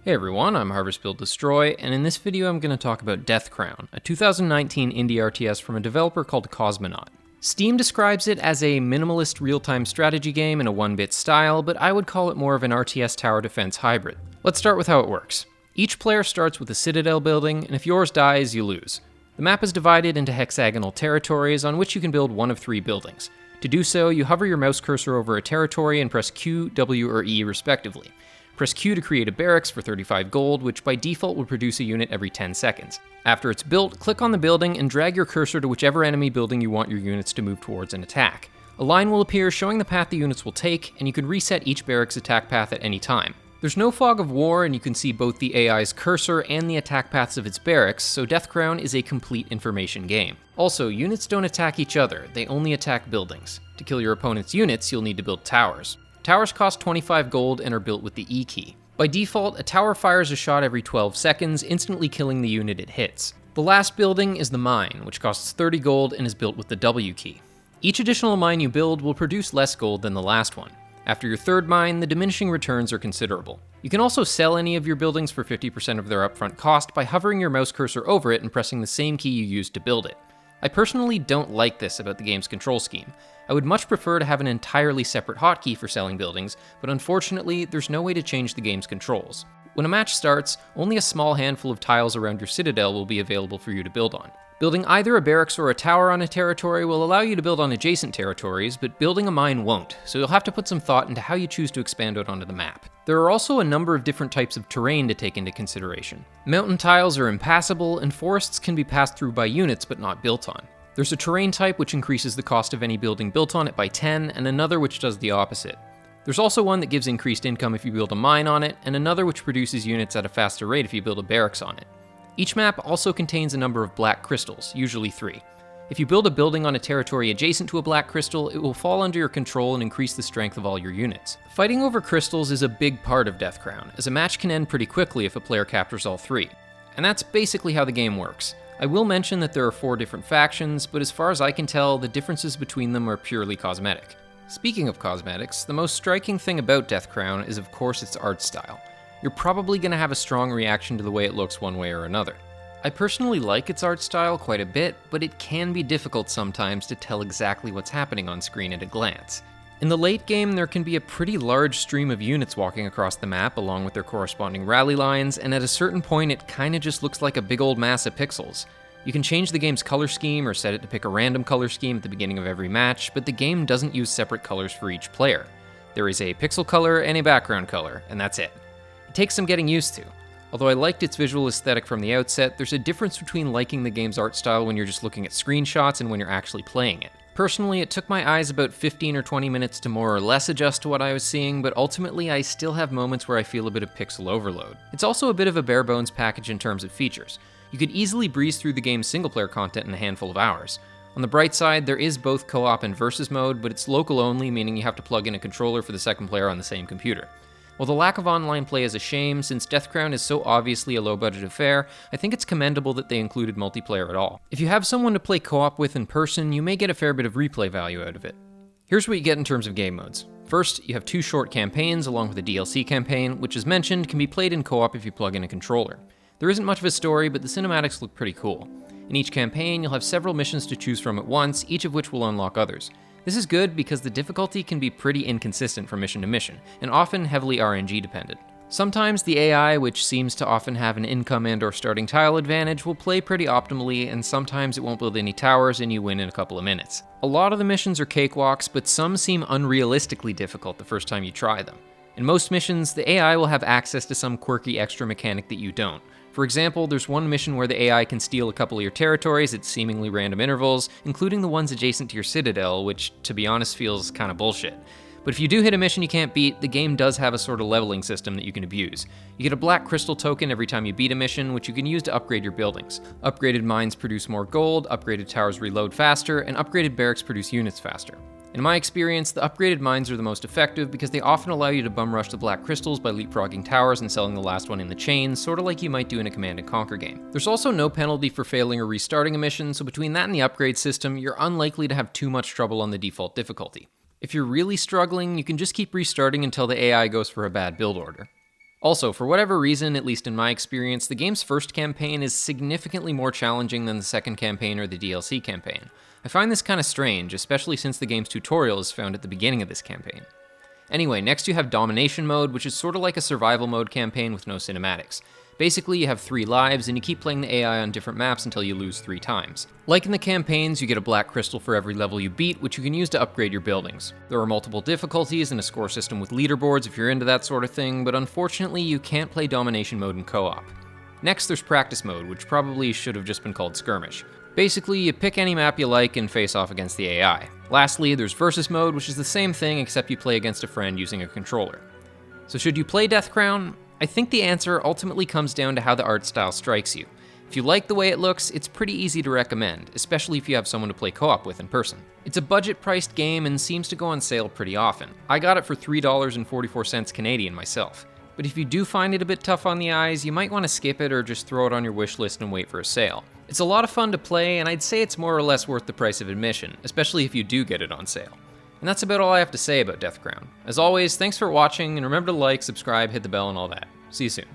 Hey everyone, I'm HarvestBuildDestroy, and in this video I'm going to talk about Death Crown, a 2019 indie RTS from a developer called Cosmonaut. Steam describes it as a minimalist real-time strategy game in a 1-bit style, but I would call it more of an RTS tower defense hybrid. Let's start with how it works. Each player starts with a citadel building, and if yours dies, you lose. The map is divided into hexagonal territories on which you can build one of 3 buildings. To do so, you hover your mouse cursor over a territory and press Q, W, or E respectively. Press Q to create a barracks for 35 gold, which by default would produce a unit every 10 seconds. After it's built, click on the building and drag your cursor to whichever enemy building you want your units to move towards and attack. A line will appear showing the path the units will take, and you can reset each barracks attack path at any time. There's no fog of war, and you can see both the AI's cursor and the attack paths of its barracks, so Death Crown is a complete information game. Also, units don't attack each other, they only attack buildings. To kill your opponent's units, you'll need to build towers. Towers cost 25 gold and are built with the E key. By default, a tower fires a shot every 12 seconds, instantly killing the unit it hits. The last building is the mine, which costs 30 gold and is built with the W key. Each additional mine you build will produce less gold than the last one. After your third mine, the diminishing returns are considerable. You can also sell any of your buildings for 50% of their upfront cost by hovering your mouse cursor over it and pressing the same key you used to build it. I personally don't like this about the game's control scheme. I would much prefer to have an entirely separate hotkey for selling buildings, but unfortunately, there's no way to change the game's controls. When a match starts, only a small handful of tiles around your citadel will be available for you to build on. Building either a barracks or a tower on a territory will allow you to build on adjacent territories, but building a mine won't, so you'll have to put some thought into how you choose to expand out onto the map. There are also a number of different types of terrain to take into consideration. Mountain tiles are impassable, and forests can be passed through by units but not built on. There's a terrain type which increases the cost of any building built on it by 10, and another which does the opposite. There's also one that gives increased income if you build a mine on it, and another which produces units at a faster rate if you build a barracks on it. Each map also contains a number of black crystals, usually 3. If you build a building on a territory adjacent to a black crystal, it will fall under your control and increase the strength of all your units. Fighting over crystals is a big part of Death Crown, as a match can end pretty quickly if a player captures all 3. And that's basically how the game works. I will mention that there are 4 different factions, but as far as I can tell, the differences between them are purely cosmetic. Speaking of cosmetics, the most striking thing about Death Crown is of course its art style. You're probably going to have a strong reaction to the way it looks one way or another. I personally like its art style quite a bit, but it can be difficult sometimes to tell exactly what's happening on screen at a glance. In the late game, there can be a pretty large stream of units walking across the map along with their corresponding rally lines, and at a certain point it kinda just looks like a big old mass of pixels. You can change the game's color scheme or set it to pick a random color scheme at the beginning of every match, but the game doesn't use separate colors for each player. There is a pixel color and a background color, and that's it. It takes some getting used to. Although I liked its visual aesthetic from the outset, there's a difference between liking the game's art style when you're just looking at screenshots and when you're actually playing it. Personally, it took my eyes about 15 or 20 minutes to more or less adjust to what I was seeing, but ultimately I still have moments where I feel a bit of pixel overload. It's also a bit of a bare bones package in terms of features. You could easily breeze through the game's single-player content in a handful of hours. On the bright side, there is both co-op and versus mode, but it's local only, meaning you have to plug in a controller for the second player on the same computer. While the lack of online play is a shame, since Death Crown is so obviously a low-budget affair, I think it's commendable that they included multiplayer at all. If you have someone to play co-op with in person, you may get a fair bit of replay value out of it. Here's what you get in terms of game modes. First, you have 2 short campaigns along with a DLC campaign, which as mentioned, can be played in co-op if you plug in a controller. There isn't much of a story, but the cinematics look pretty cool. In each campaign, you'll have several missions to choose from at once, each of which will unlock others. This is good because the difficulty can be pretty inconsistent from mission to mission, and often heavily RNG dependent. Sometimes the AI, which seems to often have an income and/or starting tile advantage, will play pretty optimally, and sometimes it won't build any towers and you win in a couple of minutes. A lot of the missions are cakewalks, but some seem unrealistically difficult the first time you try them. In most missions, the AI will have access to some quirky extra mechanic that you don't. For example, there's one mission where the AI can steal a couple of your territories at seemingly random intervals, including the ones adjacent to your citadel, which, to be honest, feels kinda bullshit. But if you do hit a mission you can't beat, the game does have a sort of leveling system that you can abuse. You get a black crystal token every time you beat a mission, which you can use to upgrade your buildings. Upgraded mines produce more gold, upgraded towers reload faster, and upgraded barracks produce units faster. In my experience, the upgraded mines are the most effective because they often allow you to bum rush the black crystals by leapfrogging towers and selling the last one in the chain, sorta like you might do in a Command & Conquer game. There's also no penalty for failing or restarting a mission, so between that and the upgrade system, you're unlikely to have too much trouble on the default difficulty. If you're really struggling, you can just keep restarting until the AI goes for a bad build order. Also, for whatever reason, at least in my experience, the game's first campaign is significantly more challenging than the second campaign or the DLC campaign. I find this kind of strange, especially since the game's tutorial is found at the beginning of this campaign. Anyway, next you have Domination Mode, which is sort of like a survival mode campaign with no cinematics. Basically, you have 3 lives, and you keep playing the AI on different maps until you lose 3 times. Like in the campaigns, you get a black crystal for every level you beat, which you can use to upgrade your buildings. There are multiple difficulties and a score system with leaderboards if you're into that sort of thing, but unfortunately you can't play Domination Mode in co-op. Next, there's Practice Mode, which probably should have just been called Skirmish. Basically, you pick any map you like and face off against the AI. Lastly, there's Versus Mode, which is the same thing except you play against a friend using a controller. So should you play Death Crown? I think the answer ultimately comes down to how the art style strikes you. If you like the way it looks, it's pretty easy to recommend, especially if you have someone to play co-op with in person. It's a budget-priced game and seems to go on sale pretty often. I got it for $3.44 Canadian myself. But if you do find it a bit tough on the eyes, you might want to skip it or just throw it on your wish list and wait for a sale. It's a lot of fun to play, and I'd say it's more or less worth the price of admission, especially if you do get it on sale. And that's about all I have to say about Death Crown. As always, thanks for watching, and remember to like, subscribe, hit the bell, and all that. See you soon.